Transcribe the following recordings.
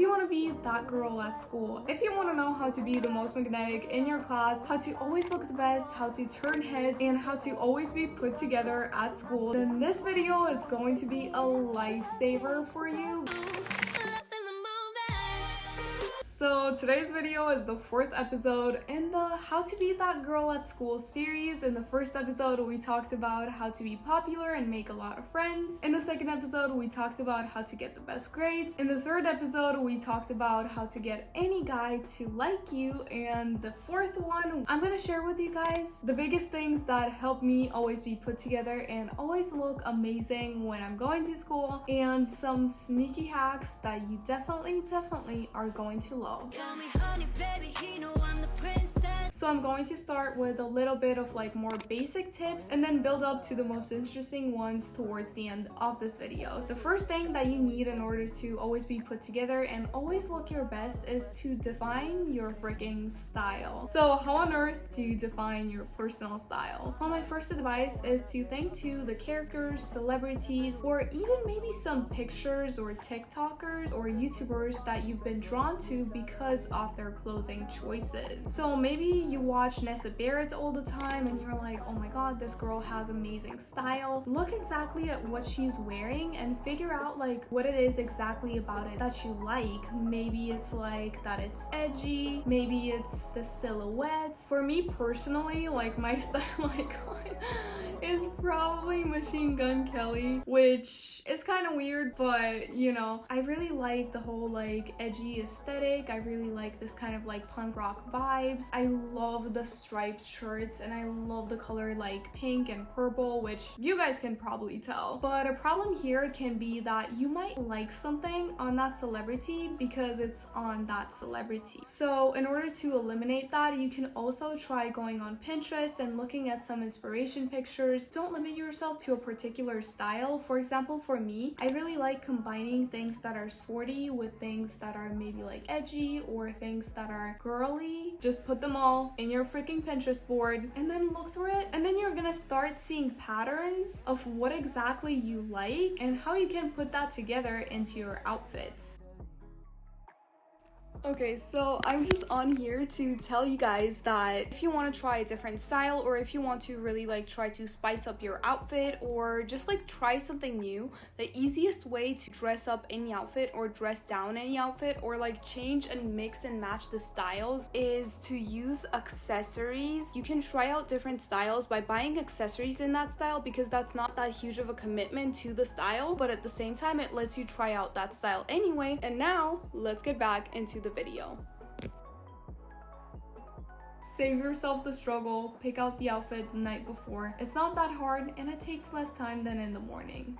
you want to be that girl at school, if you want to know how to be the most magnetic in your class, how to always look the best, how to turn heads, and how to always be put together at school, then this video is going to be a lifesaver for you. So today's video is the 4th episode in the How to Be That Girl at School series. In the first episode, we talked about how to be popular and make a lot of friends. In the second episode, we talked about how to get the best grades. In the third episode, we talked about how to get any guy to like you. And the fourth one, I'm gonna share with you guys the biggest things that help me always be put together and always look amazing when I'm going to school, and some sneaky hacks that you definitely are going to love. So I'm going to start with a little bit of like more basic tips and then build up to the most interesting ones towards the end of this video. The first thing that you need in order to always be put together and always look your best is to define your freaking style. So how on earth do you define your personal style? Well, my first advice is to think to the characters, celebrities, or even maybe some pictures or TikTokers or YouTubers that you've been drawn to because of their clothing choices. So maybe you watch Nessa Barrett all the time and you're like, oh my god, this girl has amazing style. Look exactly at what she's wearing and figure out like what it is exactly about it that you like. Maybe it's like that it's edgy, maybe it's the silhouettes. For me personally, like my style icon is probably Machine Gun Kelly, which is kind of weird, but you know, I really like the whole like edgy aesthetic. I really like this kind of like punk rock vibes. I love the striped shirts and I love the color like pink and purple, which you guys can probably tell. But a problem here can be that you might like something on that celebrity because it's on that celebrity. So in order to eliminate that, you can also try going on Pinterest and looking at some inspiration pictures. Don't limit yourself to a particular style. For example, for me, I really like combining things that are sporty with things that are maybe like edgy or things that are girly. Just put them all in your freaking Pinterest board and then look through it, and then you're gonna start seeing patterns of what exactly you like and how you can put that together into your outfits. Okay, so I'm just on here to tell you guys that if you want to try a different style, or if you want to really like try to spice up your outfit, or just like try something new, the easiest way to dress up any outfit or dress down any outfit or like change and mix and match the styles is to use accessories. You can try out different styles by buying accessories in that style because that's not that huge of a commitment to the style, but at the same time it lets you try out that style anyway. And now let's get back into the video. Save yourself the struggle, pick out the outfit the night before. It's not that hard and it takes less time than in the morning.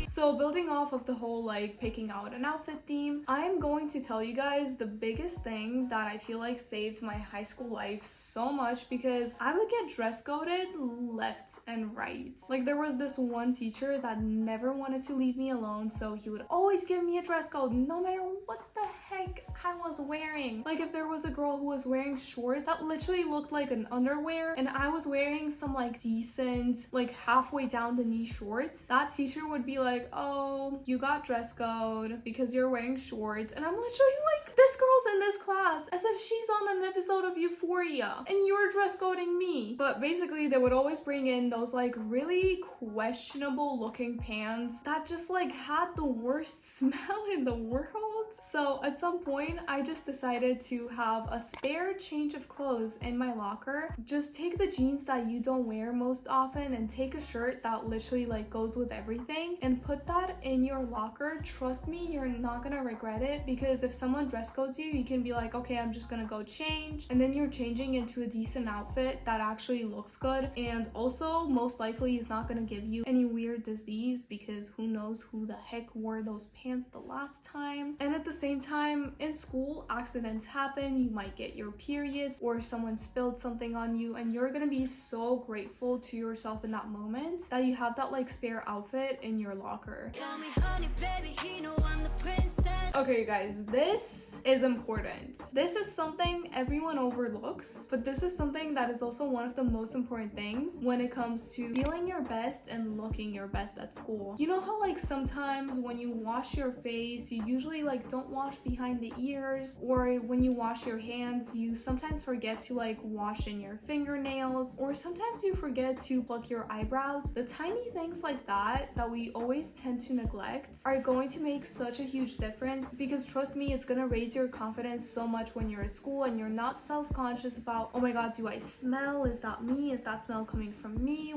So building off of the whole like picking out an outfit theme, I'm going to tell you guys the biggest thing that I feel like saved my high school life so much, because I would get dress coded left and right. Like there was this one teacher that never wanted to leave me alone, so he would always give me a dress code no matter what the heck I was wearing. Like if there was a girl who was wearing shorts that literally looked like an underwear and I was wearing some like decent like halfway down the knee shorts, that teacher would be like, oh, you got dress code because you're wearing shorts. And I'm literally like, this girl's in this class as if she's on an episode of Euphoria and you're dress coding me. But basically they would always bring in those like really questionable looking pants that just like had the worst smell in the world. So at some point I just decided to have a spare change of clothes in my locker. Just take the jeans that you don't wear most often and take a shirt that literally like goes with everything and put that in your locker. Trust me, you're not gonna regret it, because if someone dress codes you, you can be like, okay, I'm just gonna go change, and then you're changing into a decent outfit that actually looks good, and also most likely is not gonna give you any weird disease, because who knows who the heck wore those pants the last time. And at the same time, in school, accidents happen. You might get your periods or someone spilled something on you, and you're gonna be so grateful to yourself in that moment that you have that like spare outfit in your locker. Okay guys, this is important. This is something everyone overlooks, but this is something that is also one of the most important things when it comes to feeling your best and looking your best at school. You know how like sometimes when you wash your face, you usually like don't wash behind the ears, or when you wash your hands, you sometimes forget to like wash in your fingernails, or sometimes you forget to pluck your eyebrows. The tiny things like that we always tend to neglect are going to make such a huge difference, because trust me, it's gonna raise your confidence so much when you're at school and you're not self-conscious about, oh my god, do I smell? Is that me? Is that smell coming from me?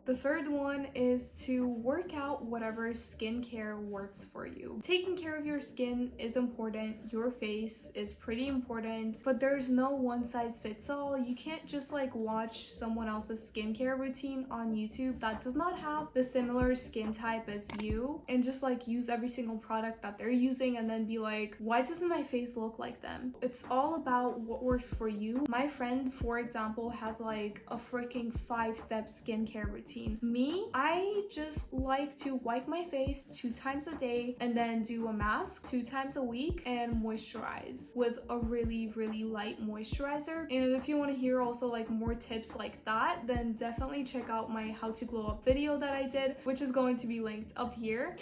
The third one is to work out whatever skincare works for you. Taking care of your skin is important, your face is pretty important, but there's no one size fits all. You can't just like watch someone else's skincare routine on YouTube that does not have the similar skin type as you and just like use every single product that they're using and then be like, why doesn't my face look like them? It's all about what works for you. My friend, for example, has like a freaking 5-step skincare routine. Me, I just like to wipe my face 2 times a day and then do a mask 2 times a week and moisturize with a really light moisturizer. And if you want to hear also like more tips like that, then definitely check out my how to glow up video that I did, which is going to be linked up here.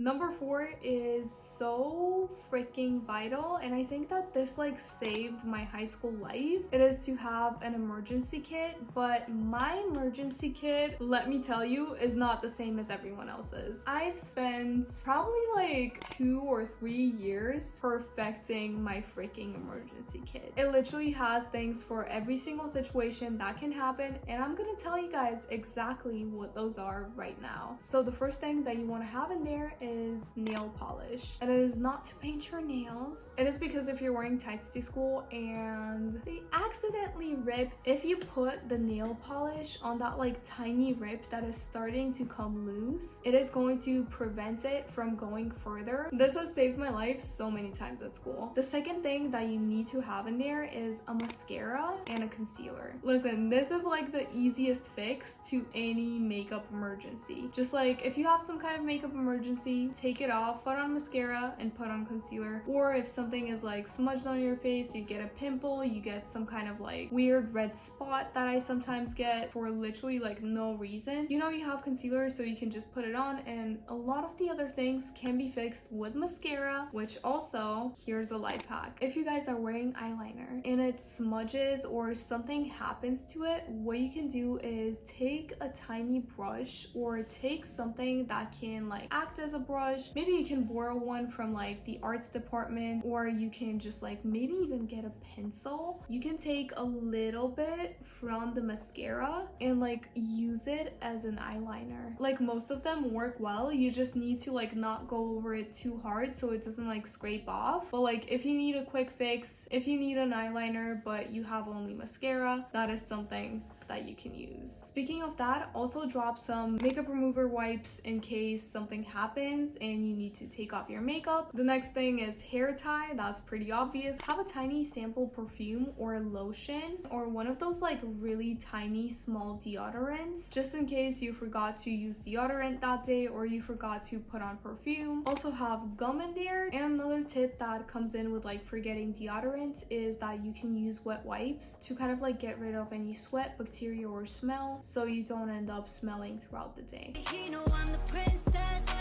Number 4 is so freaking vital, and I think that this like saved my high school life. It is to have an emergency kit, but my emergency kit, let me tell you, is not the same as everyone else's. I've spent probably like 2 or 3 years perfecting my freaking emergency kit. It literally has things for every single situation that can happen, and I'm gonna tell you guys exactly what those are right now. So the first thing that you want to have in there is nail polish, and it is not to paint your nails. It is because if you're wearing tights to school and they accidentally rip, if you put the nail polish on that like tiny rip that is starting to come loose, it is going to prevent it from going further. This has saved my life so many times at school. The second thing that you need to have in there is a mascara and a concealer. Listen, this is like the easiest fix to any makeup emergency. Just like if you have some kind of makeup emergency, take it off, put on mascara and put on concealer. Or if something is like smudged on your face, you get a pimple, you get some kind of like weird red spot that I sometimes get for literally like no reason, you know, you have concealer, so you can just put it on. And a lot of the other things can be fixed with mascara, which also, here's a life hack. If you guys are wearing eyeliner and it smudges or something happens to it, what you can do is take a tiny brush or take something that can like act as a brush. Maybe you can borrow one from like the arts department, or you can just like maybe even get a pencil. You can take a little bit from the mascara and like use it as an eyeliner. Like most of them work well, you just need to like not go over it too hard so it doesn't like scrape off. But like if you need a quick fix, if you need an eyeliner but you have only mascara, that is something that you can use. Speaking of that, also drop some makeup remover wipes in case something happens and you need to take off your makeup. The next thing is hair tie. That's pretty obvious. Have a tiny sample perfume or lotion or one of those like really tiny small deodorants, just in case you forgot to use deodorant that day or you forgot to put on perfume. Also have gum in there. And another tip that comes in with like forgetting deodorant is that you can use wet wipes to kind of like get rid of any sweat, bacteria, or smell, so you don't end up smelling throughout the day.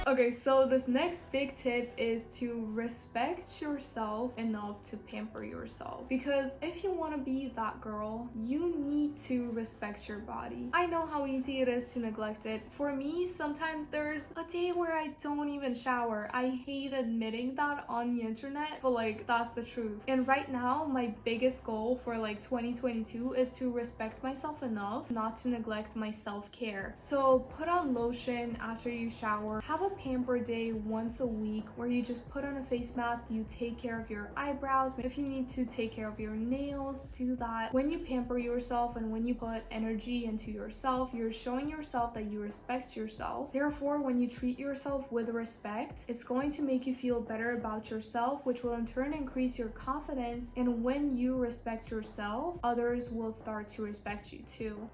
Okay, so this next big tip is to respect yourself enough to pamper yourself, because if you want to be that girl, you need to respect your body. I know how easy it is to neglect it. For me, sometimes there's a day where I don't even shower. I hate admitting that on the internet, but like that's the truth. And right now, my biggest goal for like 2022 is to respect myself enough not to neglect my self-care. So put on lotion after you shower. Have a pamper day once a week where you just put on a face mask, you take care of your eyebrows. If you need to take care of your nails, do that. When you pamper yourself and when you put energy into yourself, you're showing yourself that you respect yourself. Therefore, when you treat yourself with respect, it's going to make you feel better about yourself, which will in turn increase your confidence. And when you respect yourself, others will start to respect you too.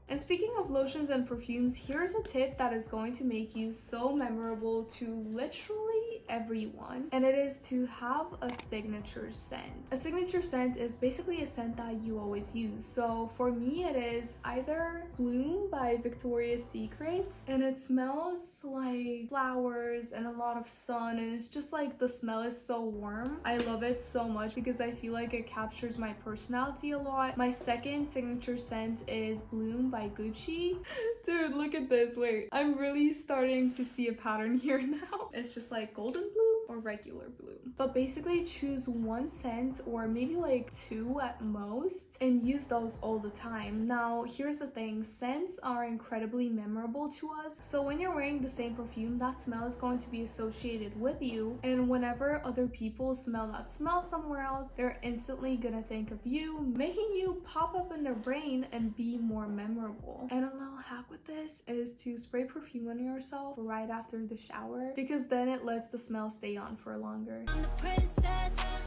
And speaking of lotions and perfumes, here's a tip that is going to make you so memorable to literally everyone, and it is to have a signature scent. A signature scent is basically a scent that you always use. So for me, it is either Bloom by Victoria's Secret, and it smells like flowers and a lot of sun, and it's just like the smell is so warm. I love it so much because I feel like it captures my personality a lot. My second signature scent is Bloom by Gucci. Dude, look at this. Wait, I'm really starting to see a pattern here now. It's just like golden bloom or regular bloom. But basically choose one scent or maybe like two at most and use those all the time. Now, here's the thing. Scents are incredibly memorable to us. So when you're wearing the same perfume, that smell is going to be associated with you. And whenever other people smell that smell somewhere else, they're instantly gonna think of you, making you pop up in their brain and be more memorable. And a little hack with this is to spray perfume on yourself right after the shower, because then it lets the smell stay on for longer.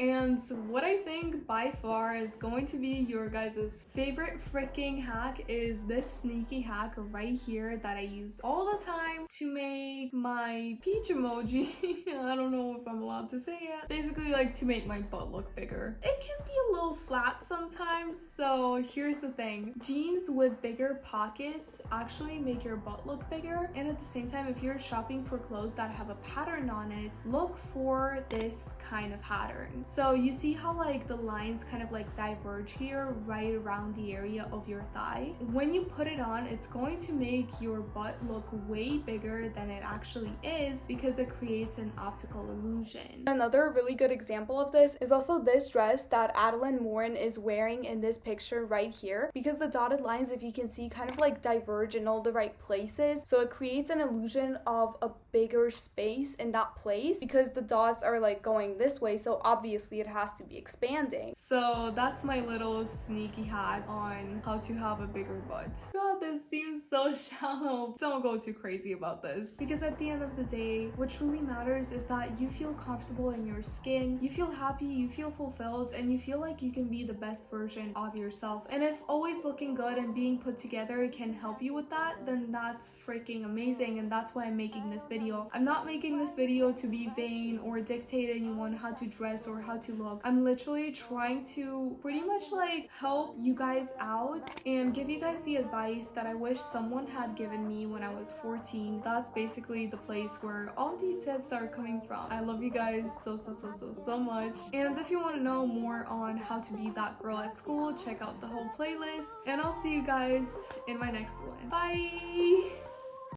And what I think by far is going to be your guys' favorite freaking hack is this sneaky hack right here that I use all the time to make my peach emoji. I don't know if I'm allowed to say it. Basically, like, to make my butt look bigger. It can be a little flat sometimes, so here's the thing. Jeans with bigger pockets actually make your butt look bigger, and at the same time, if you're shopping for clothes that have a pattern on it, look for this kind of pattern. So you see how like the lines kind of like diverge here right around the area of your thigh? When you put it on, it's going to make your butt look way bigger than it actually is because it creates an optical illusion. Another really good example of this is also this dress that Adeline Morin is wearing in this picture right here, because the dotted lines, if you can see, kind of like diverge in all the right places, so it creates an illusion of a bigger space in that place because the dots are like going this way, so obviously it has to be expanding. So that's my little sneaky hack on how to have a bigger butt. God, this seems so shallow. Don't go too crazy about this, because at the end of the day, what truly matters is that you feel comfortable in your skin, you feel happy, you feel fulfilled, and you feel like you can be the best version of yourself. And if always looking good and being put together can help you with that, then that's freaking amazing, and that's why I'm making this video. I'm not making this video to be vain or dictate anyone how to dress or how to look. I'm literally trying to pretty much like help you guys out and give you guys the advice that I wish someone had given me when I was 14. That's basically the place where all these tips are coming from. I love you guys so much. And if you want to know more on how to be that girl at school, check out the whole playlist, and I'll see you guys in my next one. Bye!